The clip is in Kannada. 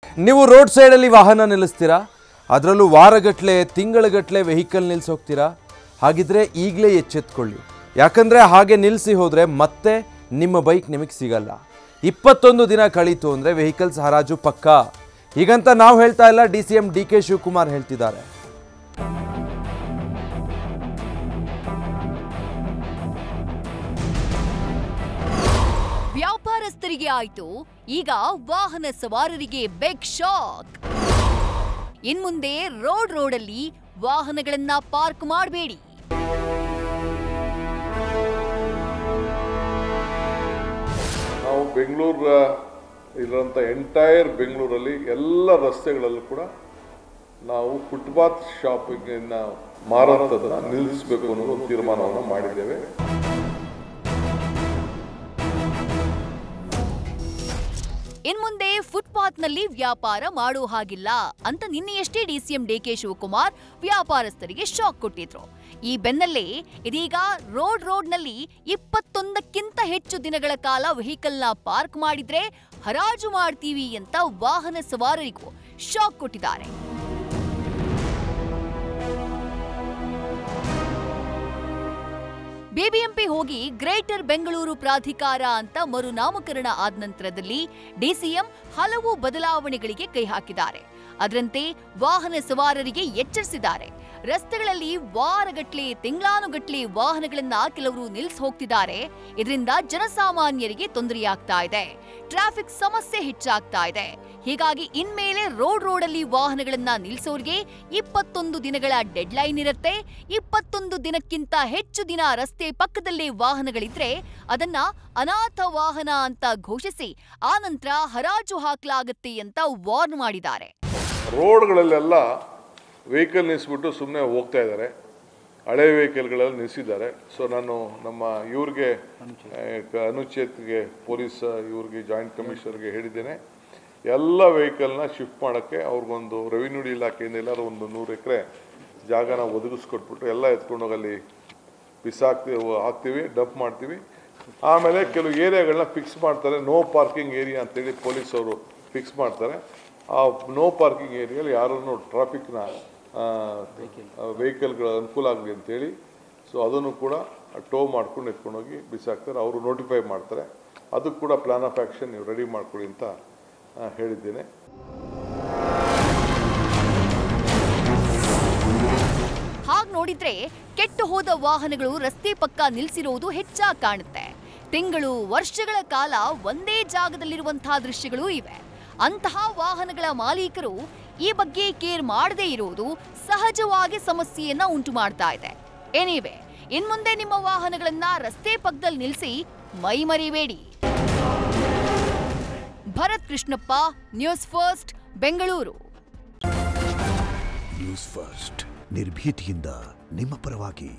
ನೀವು ರೋಡ್ ಸೈಡಲ್ಲಿ ವಾಹನ ನಿಲ್ಲಿಸ್ತೀರಾ, ಅದರಲ್ಲೂ ವಾರಗಟ್ಟಲೆ ತಿಂಗಳಗಟ್ಟಲೆ ವೆಹಿಕಲ್ ನಿಲ್ಲಿಸಿ ಹೋಗ್ತೀರಾ? ಹಾಗಿದ್ರೆ ಈಗಲೇ ಎಚ್ಚೆತ್ತುಕೊಳ್ಳಿ, ಯಾಕಂದರೆ ಹಾಗೆ ನಿಲ್ಲಿಸಿ ಹೋದರೆ ಮತ್ತೆ ನಿಮ್ಮ ಬೈಕ್ ನಿಮಗೆ ಸಿಗಲ್ಲ. 21 ದಿನ ಕಳೀತು ಅಂದರೆ ವೆಹಿಕಲ್ಸ್ ಹರಾಜು ಪಕ್ಕಾ. ಹೀಗಂತ ನಾವು ಹೇಳ್ತಾ ಇಲ್ಲ, DCM DK ಶಿವಕುಮಾರ್ ಹೇಳ್ತಿದ್ದಾರೆ. ವ್ಯಾಪಾರಸ್ಥರಿಗೆ ಆಯ್ತು, ಈಗ ವಾಹನ ಸವಾರರಿಗೆ ಬಿಗ್ ಶಾಕ್. ಇನ್ಮುಂದೆ ರೋಡಲ್ಲಿ ವಾಹನಗಳನ್ನ ಪಾರ್ಕ್ ಮಾಡಬೇಡಿ. ನಾವು ಬೆಂಗಳೂರು ಇರುವಂಥ ಎಂಟೈರ್ ಬೆಂಗಳೂರಲ್ಲಿ ಎಲ್ಲ ರಸ್ತೆಗಳಲ್ಲೂ ಕೂಡ ನಾವು ಫುಟ್ಪಾತ್ ಶಾಪಿಂಗ್ ಮಾರಾಟವನ್ನು ನಿಲ್ಲಿಸಬೇಕು ಅನ್ನೋ ತೀರ್ಮಾನವನ್ನು ಮಾಡಿದ್ದೇವೆ. ಇನ್ಮುಂದೆ ಫುಟ್ಪಾತ್ನಲ್ಲಿ ವ್ಯಾಪಾರ ಮಾಡೋ ಹಾಗಿಲ್ಲ ಅಂತ ನಿನ್ನೆಯಷ್ಟೇ DCM DK ಶಿವಕುಮಾರ್ ವ್ಯಾಪಾರಸ್ಥರಿಗೆ ಶಾಕ್ ಕೊಟ್ಟಿದ್ರು. ಈ ಬೆನ್ನಲ್ಲೇ ಇದೀಗ ರೋಡ್ನಲ್ಲಿ 21ಕ್ಕಿಂತ ಹೆಚ್ಚು ದಿನಗಳ ಕಾಲ ವೆಹಿಕಲ್ನ ಪಾರ್ಕ್ ಮಾಡಿದ್ರೆ ಹರಾಜು ಮಾಡ್ತೀವಿ ಅಂತ ವಾಹನ ಸವಾರರಿಗೂ ಶಾಕ್ ಕೊಟ್ಟಿದ್ದಾರೆ. BBMP ಹೋಗಿ ಗ್ರೇಟರ್ ಬೆಂಗಳೂರು ಪ್ರಾಧಿಕಾರ ಅಂತ ಮರುನಾಮಕರಣ ಆದ ನಂತರದಲ್ಲಿ DCM ಹಲವು ಬದಲಾವಣೆಗಳಿಗೆ ಕೈ ಹಾಕಿದ್ದಾರೆ. ಅದರಂತೆ ವಾಹನ ಸವಾರರಿಗೆ ಎಚ್ಚರಿಸಿದ್ದಾರೆ. ರಸ್ತೆಗಳಲ್ಲಿ ವಾರಗಟ್ಲೆ ತಿಂಗಳಾನುಗಟ್ಲೆ ವಾಹನಗಳನ್ನ ಕೆಲವರು ನಿಲ್ಲಿಸಿ ಹೋಗ್ತಿದ್ದಾರೆ. ಇದರಿಂದ ಜನಸಾಮಾನ್ಯರಿಗೆ ತೊಂದರೆಯಾಗ್ತಾ ಇದೆ, ಟ್ರಾಫಿಕ್ ಸಮಸ್ಯೆ ಹೆಚ್ಚಾಗ್ತಾ ಇದೆ. ಹೀಗಾಗಿ ಇನ್ಮೇಲೆ ರೋಡಲ್ಲಿ ವಾಹನಗಳನ್ನ ನಿಲ್ಲಿಸೋರಿಗೆ 21 ದಿನಗಳ ಡೆಡ್ಲೈನ್ ಇರುತ್ತೆ. 21 ದಿನಕ್ಕಿಂತ ಹೆಚ್ಚು ದಿನ ರಸ್ತೆ ಪಕ್ಕದಲ್ಲೇ ವಾಹನಗಳಿದ್ರೆ ಅದನ್ನ ಅನಾಥ ವಾಹನ ಅಂತ ಘೋಷಿಸಿ ಆನಂತರ ಹರಾಜು ಹಾಕಲಾಗುತ್ತೆ ಅಂತ ವಾರ್ನ್ ಮಾಡಿದ್ದಾರೆ. ರೋಡ್ಗಳಲ್ಲೆಲ್ಲ ವೆಹಿಕಲ್ ನಿಲ್ಲಿಸ್ಬಿಟ್ಟು ಸುಮ್ಮನೆ ಹೋಗ್ತಾ ಇದ್ದಾರೆ, ಹಳೆ ವೆಹಿಕಲ್ಗಳಲ್ಲಿ ನಿಲ್ಲಿಸಿದ್ದಾರೆ. ಸೊ ನಾನು ನಮ್ಮ ಇವ್ರಿಗೆ ಅನುಚೇತ್ಗೆ ಪೊಲೀಸ್ ಇವ್ರಿಗೆ ಜಾಯಿಂಟ್ ಕಮಿಷನರ್ಗೆ ಹೇಳಿದ್ದೇನೆ, ಎಲ್ಲ ವೆಹಿಕಲ್ನ ಶಿಫ್ಟ್ ಮಾಡೋಕ್ಕೆ ಅವ್ರಿಗೊಂದು ರೆವಿನ್ಯೂ ಇಲಾಖೆಯಿಂದ ಎಲ್ಲರೂ ಒಂದು 100 ಎಕರೆ ಜಾಗನ ಒದಗಿಸ್ಕೊಟ್ಬಿಟ್ಟು ಎಲ್ಲ ಎತ್ಕೊಂಡೋಗಿ ಅಲ್ಲಿ ಹಾಕ್ತೀವಿ, ಡಂಪ್ ಮಾಡ್ತೀವಿ. ಆಮೇಲೆ ಕೆಲವು ಏರಿಯಾಗಳನ್ನ ಫಿಕ್ಸ್ ಮಾಡ್ತಾರೆ, ನೋ ಪಾರ್ಕಿಂಗ್ ಏರಿಯಾ ಅಂತೇಳಿ ಪೊಲೀಸ್ ಅವರು ಫಿಕ್ಸ್ ಮಾಡ್ತಾರೆ. ಆ ನೋ ಪಾರ್ಕಿಂಗ್ ಏರಿಯಲ್ಲಿ ಯಾರನ್ನು ಟ್ರಾಫಿಕ್ನ ವೆಹಿಕಲ್ಗಳ ಅನುಕೂಲ ಆಗಲಿ ಅಂತೇಳಿ ಸೊ ಅದನ್ನು ಕೂಡ ಟೋ ಮಾಡ್ಕೊಂಡು ಎತ್ಕೊಂಡೋಗಿ ಬಿಸಾಕ್ತಾರೆ. ಅವರು ನೋಟಿಫೈ ಮಾಡ್ತಾರೆ. ಅದಕ್ಕೆ ಕೂಡ ಪ್ಲಾನ್ ಆಫ್ ಆ್ಯಕ್ಷನ್ ನೀವು ರೆಡಿ ಮಾಡ್ಕೊಳ್ಳಿ ಅಂತ ಹೇಳಿದ್ದೇನೆ. ಹಾಗೆ ನೋಡಿದ್ರೆ ಕೆಟ್ಟು ಹೋದ ವಾಹನಗಳು ರಸ್ತೆ ಪಕ್ಕ ನಿಲ್ಲಿಸಿರುವುದು ಹೆಚ್ಚಾಗಿ ಕಾಣುತ್ತೆ. ತಿಂಗಳು ವರ್ಷಗಳ ಕಾಲ ಒಂದೇ ಜಾಗದಲ್ಲಿರುವಂತಹ ದೃಶ್ಯಗಳು ಇವೆ. ಅಂತಹ ವಾಹನಗಳ ಮಾಲೀಕರು ಈ ಬಗ್ಗೆ ಕೇರ್ ಮಾಡದೇ ಇರುವುದು ಸಹಜವಾಗಿ ಸಮಸ್ಯೆಯನ್ನ ಉಂಟು ಮಾಡ್ತಾ ಇದೆ. ಎನಿವೆ, ಇನ್ಮುಂದೆ ನಿಮ್ಮ ವಾಹನಗಳನ್ನ ರಸ್ತೆ ಪಕ್ಕದಲ್ಲಿ ನಿಲ್ಲಿಸಿ ಮೈ ಮರಿಬೇಡಿ. Bharath Krishnappa, news first, Bengaluru. News first ನಿರ್ಭೀತಿಯಿಂದ ನಿಮ್ಮ ಪರವಾಗಿ.